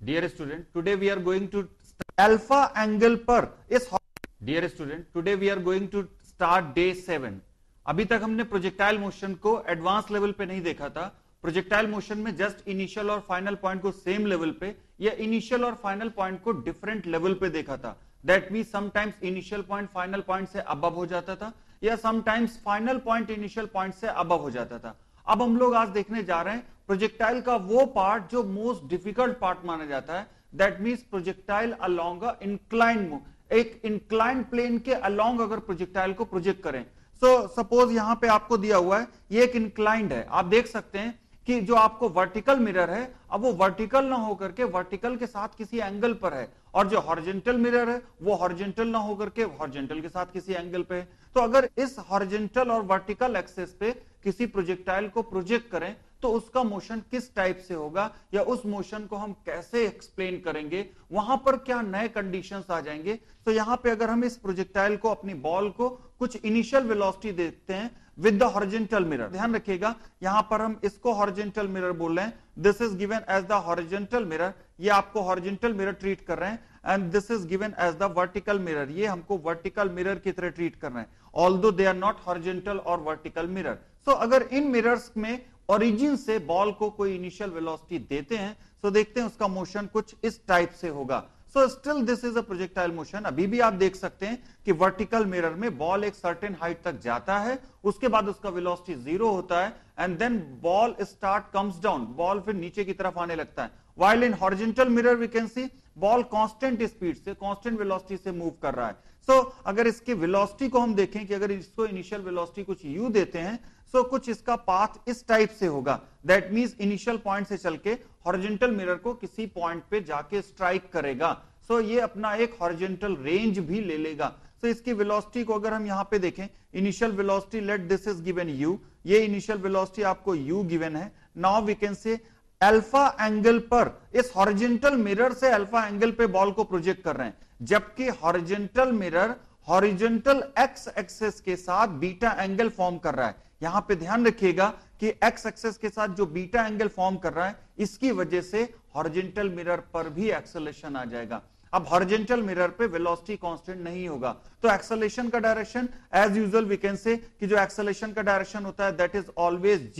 Dear student, today we are going to alpha angle पर इस dear student, today we are going to start day 7। अभी तक हमने projectile motion को advance level पे नहीं देखा था। प्रोजेक्टाइल मोशन में जस्ट इनिशियल और फाइनल पॉइंट को सेम लेवल पे या इनिशियल और फाइनल पॉइंट को डिफरेंट लेवल पे देखा था। That mean sometimes initial point final point से अबव हो जाता था या sometimes final point initial point से अबव हो जाता था। अब हम लोग आज देखने जा रहे हैं प्रोजेक्टाइल का वो पार्ट जो मोस्ट डिफिकल्ट पार्ट माना जाता है। That means projectile along a incline, एक इंक्लाइन प्लेन के अलोंग अगर प्रोजेक्टाइल को प्रोजेक्ट करें। सपोज यहां पे आपको दिया हुआ है ये एक इंक्लाइंड है। आप देख सकते हैं कि जो आपको वर्टिकल मिरर है अब वो वर्टिकल ना होकर के वर्टिकल के साथ किसी एंगल पर है, और जो हॉरिजॉन्टल मिरर है वो हॉरिजॉन्टल ना होकर के हॉरिजॉन्टल के साथ किसी एंगल पे है। तो अगर इस हॉरिजॉन्टल और वर्टिकल एक्सिस पे किसी प्रोजेक्टाइल को प्रोजेक्ट करें तो उसका मोशन किस टाइप से होगा या उस मोशन को हम कैसे एक्सप्लेन करेंगे, वहां पर क्या नए कंडीशंस आ जाएंगे। तो यहां पे अगर हम इस प्रोजेक्टाइल को, अपनी बॉल को कुछ इनिशियल वेलोसिटी देते हैं विद द हॉरिजॉन्टल मिरर, ध्यान रखिएगा यहां पर हम इसको हॉरिजॉन्टल मिरर बोल रहे हैं। This is given as the horizontal mirror, ये आपको हॉरिजॉन्टल मिरर ट्रीट कर रहे हैं, and this is given as the vertical mirror, ये हमको वर्टिकल मिरर की तरह ट्रीट कर रहे हैं, although they are not horizontal और वर्टिकल मिरर। सो अगर इन मिरर्स में ओरिजिन से बॉल को कोई इनिशियल वेलोसिटी देते हैं तो देखते हैं उसका मोशन कुछ इस टाइप से होगा। So still this is a projectile motion. अभी भी आप देख सकते हैं कि वर्टिकल मिरर में बॉल एक सर्टेन हाइट तक जाता है, उसके बाद उसका वेलोसिटी 0 होता है, and then ball start comes down, ball फिर नीचे की तरफ आने लगता है। While in horizontal mirror we can see ball constant speed से, कांस्टेंट वेलोसिटी से मूव कर रहा है। सो अगर इसकी वेलोसिटी को हम देखें कि अगर इसको इनिशियल वेलोसिटी कुछ यू देते हैं तो कुछ इसका पाथ इस टाइप से होगा। दैट मींस इनिशियल पॉइंट से चल के हॉरिजॉन्टल मिरर को किसी पॉइंट पे जाके स्ट्राइक करेगा। सो ये अपना एक हॉरिजॉन्टल रेंज भी ले लेगा। सो इसकी वेलोसिटी को अगर हम यहां पे देखें, initial velocity let this is given u, ये इनिशियल वेलोसिटी आपको यू गिवन है। Now we can say alpha angle पर इस हॉरिजॉन्टल मिरर से अल्फा एंगल पे बॉल को प्रोजेक्ट कर रहे हैं, जबकि horizontal mirror horizontal x axis के साथ बीटा एंगल फॉर्म कर रहा है। यहां पे ध्यान रखिएगा कि एक्स एक्सिस के साथ जो बीटा एंगल फॉर्म कर रहा है इसकी वजह से हॉरिजॉन्टल मिरर पर भी एक्सेलरेशन आ जाएगा। अब हॉरिजॉन्टल मिरर पे वेलोसिटी कांस्टेंट नहीं होगा तो एक्सेलरेशन का direction as usual we can say कि जो एक्सेलरेशन का डायरेक्शन होता है that is always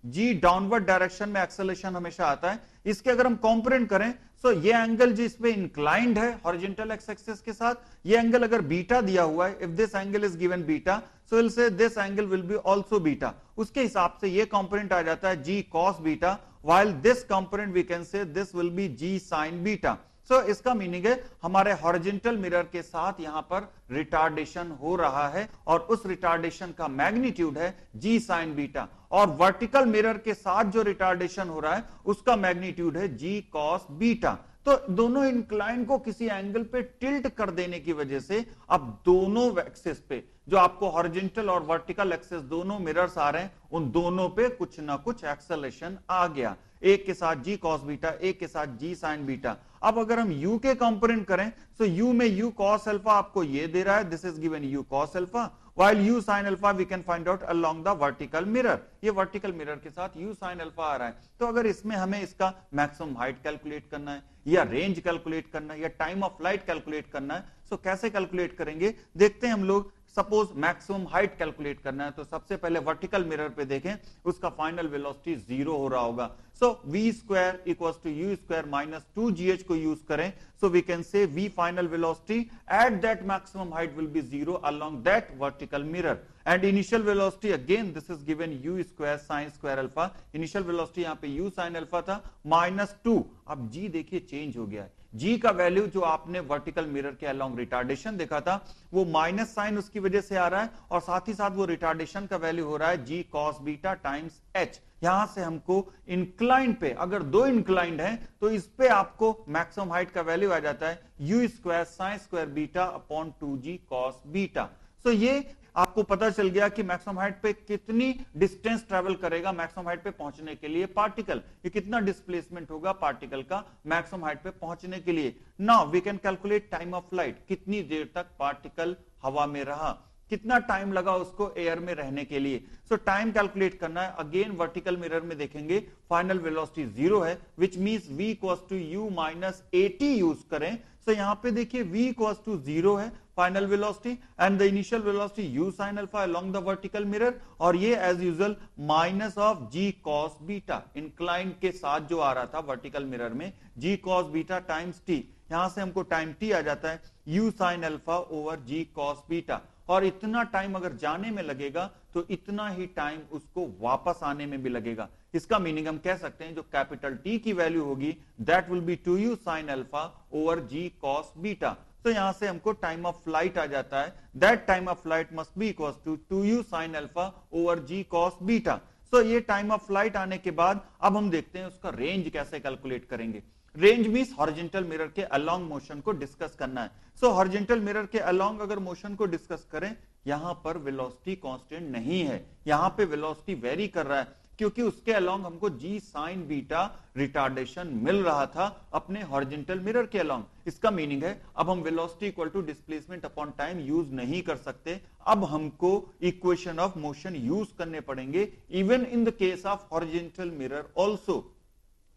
g downward direction में एक्सेलरेशन हमेशा आता है। इसके अगर हम कंपेयर करें तो ये एंगल जिसपे इंक्लाइंड है हॉरिजॉन्टल एक्स एक्सिस के साथ, ये एंगल अगर बीटा दिया हुआ है, if this angle is given beta so will say this angle will be also beta, उसके हिसाब से ये कंपोनेंट आ जाता है g cos beta, while this component we can say this will be g sine beta. So इसका meaning है हमारे हॉरिजॉन्टल मिरर के साथ यहां पर रिटार्डेशन हो रहा है और उस रिटार्डेशन का मैग्नीट्यूड है जी साइन बीटा, और वर्टिकल मिरर के साथ जो रिटार्डेशन हो रहा है उसका मैग्नीट्यूड है जी कॉस बीटा। तो दोनों इंक्लाइन को किसी एंगल पे टिल्ट कर देने की वजह से अब दोनों एक्सिस पे जो आपको हॉरिजॉन्टल और वर्टिकल एक्सिस दोनों मिरर्स आ रहे हैं उन दोनों पे कुछ ना कुछ एक्सेलरेशन आ गया, एक के साथ जी कॉस बीटा, एक के साथ जी साइन बीटा। अब अगर हम u के कंपोनेंट करें तो u में u cos अल्फा आपको ये दे रहा है, this is given u cos alpha, while u sin alpha we can find out along the vertical mirror, ये वर्टिकल मिरर के साथ u sin अल्फा आ रहा है। तो अगर इसमें हमें इसका मैक्सिमम हाइट कैलकुलेट करना है या रेंज कैलकुलेट करना है या टाइम ऑफ फ्लाइट कैलकुलेट करना है तो कैसे कैलकुलेट करेंगे देखते हैं हम लोग। सपोज मैक्सिमम हाइट कैलकुलेट करना है तो सबसे पहले वर्टिकल मिरर पे देखें उसका फाइनल वेलोसिटी 0 हो रहा होगा। So v square equals to u square minus 2gh को यूज करें so we can say v final velocity at that maximum height will be 0 along that vertical mirror, and initial velocity again this is given u square sine square alpha, initial velocity यहां पे u sine alpha था minus 2, अब g देखिए change हो गया है, जी का value जो आपने वर्टिकल मिरर के अलोंग रिटार्डेशन देखा था वो माइनस साइन उसकी वजह से आ रहा है, और साथ ही साथ वो रिटार्डेशन का वैल्यू हो रहा है g cos beta times H. यहां से हमको इंक्लाइंड पे अगर दो इंक्लाइंड है तो इस पे आपको मैक्सिमम हाइट का वैल्यू आ जाता है u square sine square beta upon 2g cos beta. So ये आपको पता चल गया कि मैक्सिमम हाइट पे कितनी डिस्टेंस ट्रेवल करेगा मैक्सिमम हाइट पे पहुंचने के लिए पार्टिकल, ये कितना डिस्प्लेसमेंट होगा पार्टिकल का मैक्सिमम हाइट पे पहुंचने के लिए। Now we can calculate time of flight, कितनी देर तक पार्टिकल हवा में रहा, कितना टाइम लगा उसको एयर में रहने के लिए। सो टाइम कैलकुलेट करना है। अगेन वर्टिकल मिरर में देखेंगे फाइनल वेलोसिटी 0 है, which means v equals to u minus at use करें। सो यहां पे देखिए v इक्वल्स टू 0 है final velocity and the initial velocity u sin alpha along the vertical mirror, और ये as usual minus of g cos beta incline के साथ जो आ रहा था वर्टिकल मिरर में g cos beta times t, यहां से हमको टाइम t आ जाता है u sin alpha over g cos beta. और इतना टाइम अगर जाने में लगेगा तो इतना ही टाइम उसको वापस आने में भी लगेगा। इसका मीनिंग हम कह सकते हैं जो कैपिटल T की वैल्यू होगी that will be 2u sin alpha over g cos beta. तो यहां से हमको टाइम ऑफ फ्लाइट आ जाता है, that time of flight must be equals to 2u sin alpha over g cos beta. So ये टाइम ऑफ फ्लाइट आने के बाद अब हम देखते हैं उसका रेंज कैसे कैलकुलेट करेंगे। रेंज मींस हॉरिजॉन्टल मिरर के अलोंग मोशन को डिस्कस करना है। सो हॉरिजॉन्टल मिरर के अलोंग अगर मोशन को डिस्कस करें, यहां पर वेलोसिटी कांस्टेंट नहीं है, यहां पे वेलोसिटी वेरी कर रहा है क्योंकि उसके अलोंग हमको g sin बीटा रिटार्डेशन मिल रहा था अपने हॉरिजॉन्टल मिरर के अलोंग। इसका मीनिंग है अब हम velocity equal to displacement upon time use नहीं कर सकते, अब हमको इक्वेशन ऑफ मोशन यूज करने पड़ेंगे even in the case of horizontal mirror also.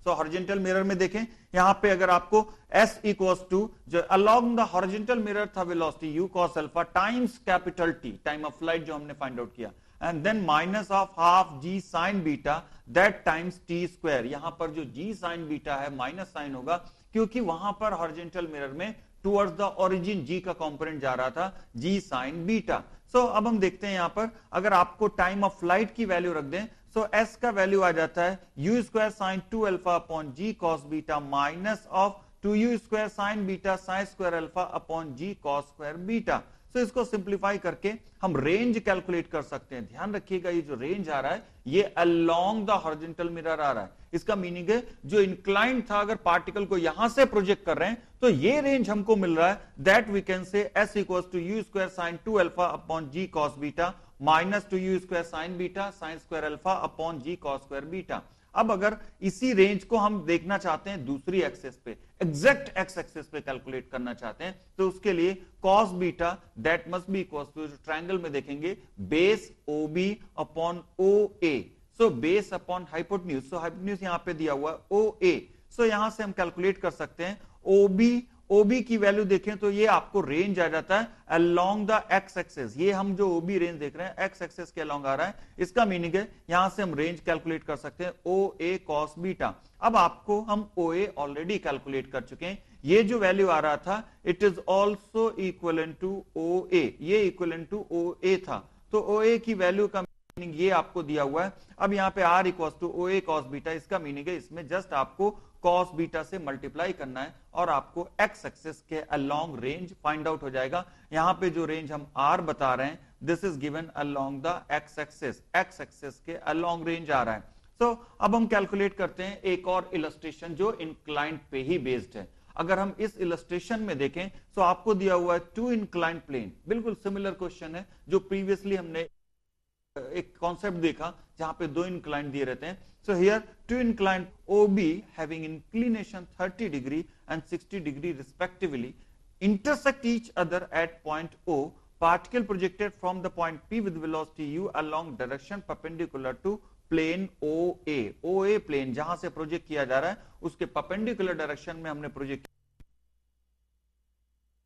तो हॉरिजॉन्टल मिरर में देखें यहां पे अगर आपको s इक्वल्स टू जो अलोंग द हॉरिजॉन्टल मिरर था velocity u cos alpha times capital T time of flight जो हमने फाइंड आउट किया, and then minus of half g sin beta that times t square. यहां पर जो g sin beta है minus sign होगा क्योंकि वहां पर हॉरिजॉन्टल मिरर में टुवर्ड्स द ओरिजिन g का कंपोनेंट जा रहा था g sin बीटा। सो अब हम देखते हैं यहां पर अगर आपको टाइम ऑफ फ्लाइट की वैल्यू रख दें तो s का वैल्यू आ जाता है u square sine 2 alpha upon g cos beta minus of 2u square sine beta sine square alpha upon g cos square beta. So इसको सिंप्लीफाई करके हम रेंज कैलकुलेट कर सकते हैं। ध्यान रखिएगा ये जो रेंज आ रहा है ये अलोंग द हॉरिजॉन्टल मिरर आ रहा है। इसका मीनिंग है जो इंक्लाइंड था अगर पार्टिकल को यहां से प्रोजेक्ट कर रहे हैं तो ये रेंज हमको मिल रहा है that we can say s equals to u square sine 2 alpha upon g cos beta minus 2u square sine beta sine square alpha upon g cos square beta. अब अगर इसी रेंज को हम देखना चाहते हैं दूसरी एक्सेस पे, एग्जैक्ट एक्स एक्सेस पे कैलकुलेट करना चाहते हैं तो उसके लिए cos beta that must be equals to triangle में देखेंगे base OB upon OA। So base upon hypotenuse, so hypotenuse यहां पे दिया हुआ है OA। सो यहां से हम कैलकुलेट कर सकते हैं OB की वैल्यू देखें तो ये आपको रेंज आ जाता है अलोंग द एक्स एक्सेस। ये हम जो OB रेंज देख रहे हैं एक्स एक्सेस के अलोंग आ रहा है। इसका मीनिंग है यहां से हम रेंज कैलकुलेट कर सकते हैं OA cos बीटा। अब आपको हम OA ऑलरेडी कैलकुलेट कर चुके हैं, ये जो वैल्यू आ रहा था it is also equivalent to OA, ये इक्वलेंट टू OA था। तो OA की वैल्यू का मीनिंग ये आपको दिया हुआ है। अब यहाँ पे R equals to OA cos beta, इसका मीनिंग है इसमें जस्ट आपको cos बीटा से मल्टीप्लाई करना है और आपको x एक्सिस के अलोंग रेंज फाइंड आउट हो जाएगा। यहां पे जो रेंज हम R बता रहे हैं this is given along the x axis के अलोंग रेंज आ रहा है। सो अब हम कैलकुलेट करते हैं एक और इलस्ट्रेशन जो इंक्लाइंड पे ही बेस्ड है। अगर हम इस इलस्ट्रेशन में देखें तो आपको दिया हुआ है टू इंक्लाइंड प्लेन, बिल्कुल सिमिलर क्वेश्चन है जो प्रीवियसली हमने एक कॉन्सेप्ट देखा जहां पे दो इंक्लाइंड दिए रहते हैं। So here two inclined OB having inclination 30 degree and 60 degree respectively intersect each other at point O, particle projected from the point P with velocity u along direction perpendicular to plane OA। OA plane जहां से project किया जा रहा है उसके perpendicular direction में हमने project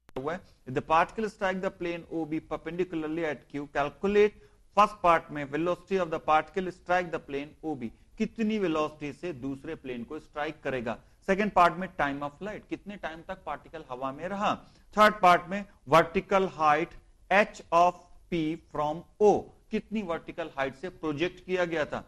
हुआ है। The particle strike the plane OB perpendicularly at Q, calculate first part में velocity of the particle strike the plane OB, कितनी वेलोसिटी से दूसरे प्लेन को स्ट्राइक करेगा। सेकंड पार्ट में टाइम ऑफ फ्लाइट, कितने टाइम तक पार्टिकल हवा में रहा। थर्ड पार्ट में vertical height h of P from O, कितनी वर्टिकल हाइट से प्रोजेक्ट किया गया था।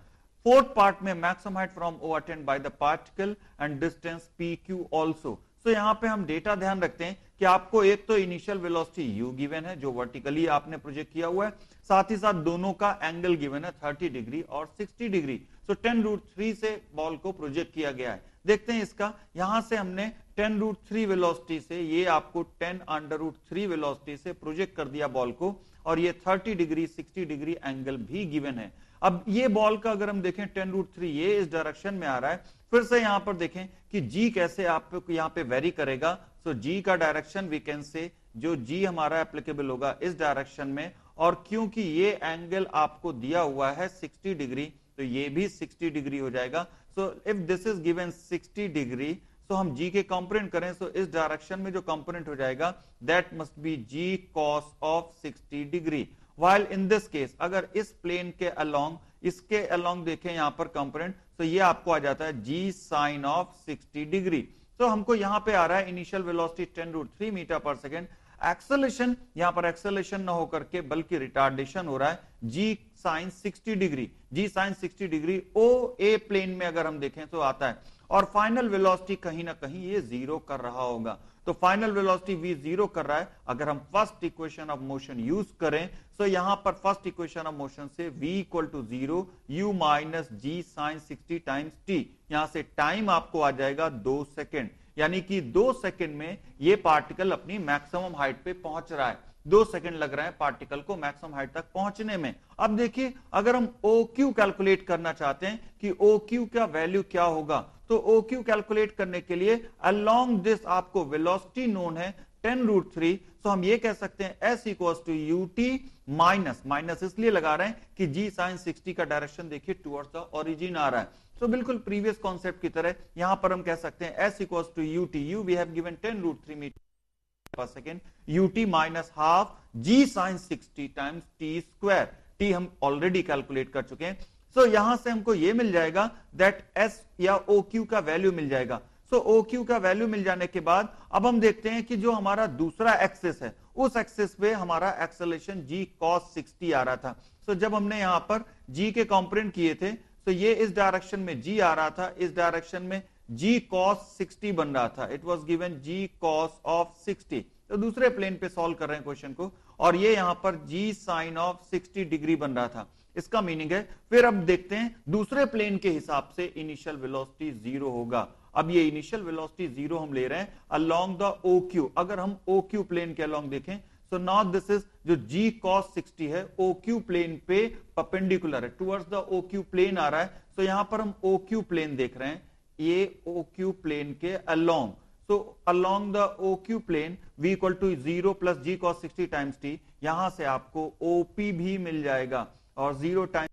फोर्थ पार्ट में maximum height from O attained by the particle and distance PQ also. तो यहां पे हम डेटा ध्यान रखते हैं कि आपको एक तो इनिशियल वेलोसिटी u गिवन है जो वर्टिकली आपने प्रोजेक्ट किया हुआ है, साथ ही साथ दोनों का एंगल गिवन है 30 डिग्री और 60 डिग्री। सो 10√3 से बॉल को प्रोजेक्ट किया गया है। देखते हैं इसका, यहां से हमने 10√3 वेलोसिटी से ये आपको 10√3 वेलोसिटी से प्रोजेक्ट कर दिया बॉल को, और ये 30 डिग्री 60 डिग्री एंगल भी गिवन है। अब ये बॉल का अगर हम देखें 10√3 ये इस डायरेक्शन में आ रहा है, फिर से यहां पर देखें कि g कैसे आपको यहां पे वेरी करेगा। सो g का डायरेक्शन वी कैन से जो g हमारा एप्लीकेबल होगा इस डायरेक्शन में, और क्योंकि ये एंगल आपको दिया हुआ है 60 डिग्री, तो ये भी 60 डिग्री हो जाएगा। So if this is given 60 degree, so हम जी के कंपोनेंट करें, सो इस डायरेक्शन में जो कंपोनेंट हो जाएगा that must be g cos of 60 degree. While in this case अगर इस प्लेन के अलोंग, इसके अलोंग देखें यहां पर कंपोनेंट, तो ये आपको आ जाता है जी साइन ऑफ 60 डिग्री। तो हमको यहां पे आ रहा है इनिशियल वेलोसिटी 10√3 मीटर पर सेकेंड। एक्सेलरेशन, यहां पर एक्सेलरेशन ना होकर के बल्कि रिटार्डेशन हो रहा है, जी साइन 60 डिग्री। जी साइन 60 डिग्री ओ ए प्लेन में अगर हम देखें तो आता है, और फाइनल वेलोसिटी कहीं ना कहीं ये जीरो कर रहा होगा। तो फाइनल वेलोसिटी v जीरो कर रहा है। अगर हम first equation of motion use करें, तो यहां पर फर्स्ट इक्वेशन ऑफ मोशन से v equal to 0 u minus g sine 60 times t, यहां से टाइम आपको आ जाएगा 2 सेकेंड, यानी कि 2 सेकेंड में ये पार्टिकल अपनी मैक्सिमम हाइट पे पहुंच रहा है। 2 सेकेंड लग रहा है पार्टिकल को मैक्सिमम हाइट तक पहुंचने में। अब देखिए अगर हम OQ कैलकुलेट करना चाहते हैं कि OQ का वैल्यू क्या होगा, तो OQ कैलकुलेट करने के लिए अलोंग दिस आपको वेलोसिटी नोन है 10√3, तो हम ये कह सकते हैं S equals to UT minus, minus इसलिए लगा रहे हैं कि G साइन 60 का डायरेक्शन देखिए टुवर्ड्स द ओरिजिन आ रहा है। तो बिल्कुल प्रीवियस कॉन्सेप्ट की तरह यहां पर हम कह सकते हैं S equals to UT, U we have given 10√3 metre पर second, UT minus half G sine 60 times T square. T हम ऑलरेडी कैलकुलेट कर चुके हैं। सो यहां से हमको ये मिल जाएगा दैट S या OQ का वैल्यू मिल जाएगा। सो OQ का वैल्यू मिल जाने के बाद अब हम देखते हैं कि जो हमारा दूसरा एक्सिस है, उस एक्सिस पे हमारा एक्सेलरेशन G cos 60 आ रहा था। सो जब हमने यहां पर G के कंपोनेंट किए थे, तो ये इस डायरेक्शन में G आ रहा था, इस डायरेक्शन में G cos 60 बन रहा था। It was given G cos of 60। तो दूसरे प्लेन पे सॉल्व कर रहे हैं क्वेश्चन को, और ये यहां पर G साइन ऑफ 60 डिग्री बन रहा था। इसका मीनिंग है, फिर अब देखते हैं दूसरे प्लेन के हिसाब से इनिशियल वेलोसिटी जीरो होगा। अब ये इनिशियल वेलोसिटी जीरो हम ले रहे हैं अलोंग द OQ। अगर हम OQ प्लेन के अलोंग देखें, सो नाउ दिस इज जो G cos 60 है OQ प्लेन पे परपेंडिकुलर है, टुवर्ड्स द OQ प्लेन आ रहा है। तो यहां पर हम OQ प्लेन देख रहे हैं, ये OQ प्लेन के along. So along the OQ plane v equal to 0 plus G cos 60 times t, यहां से आपको OP भी मिल जाएगा, और 0 times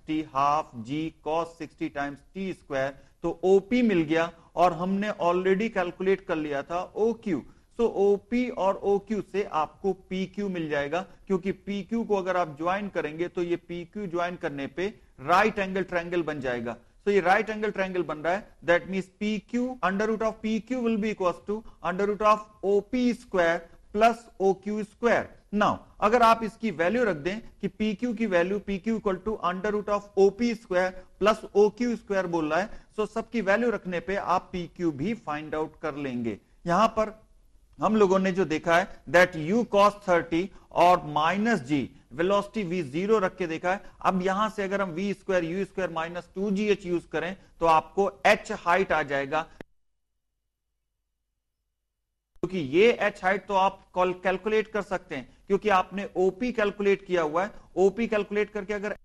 t half G cos 60 times t square. तो OP मिल गया, और हमने ऑलरेडी कैलकुलेट कर लिया था OQ। सो OP और OQ से आपको PQ मिल जाएगा, क्योंकि PQ को अगर आप ज्वाइन करेंगे तो ये PQ ज्वाइन करने पे राइट एंगल ट्रायंगल बन जाएगा। तो ये राइट एंगल ट्रायंगल बन रहा है, that means PQ under root of PQ will be equals to under root of OP square plus OQ square. Now अगर आप इसकी वैल्यू रख दें कि PQ की value PQ equal to under root of OP square plus OQ square बोल रहा है, सो सबकी वैल्यू रखने पे आप PQ भी फाइंड आउट कर लेंगे। यहां पर हम लोगों ने जो देखा है दैट U cos 30 और minus G velocity v zero रख के देखा है। अब यहां से अगर हम v square U square minus 2GH use करें, तो आपको H हाइट आ जाएगा, क्योंकि ये H हाइट तो आप कैलकुलेट कर सकते हैं, क्योंकि आपने OP कैलकुलेट किया हुआ है। OP कैलकुलेट करके अगर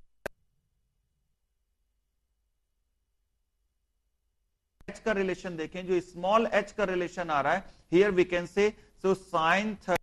H का रिलेशन देखें, जो स्मॉल h का रिलेशन आ रहा है, हियर वी कैन से सो साइन 30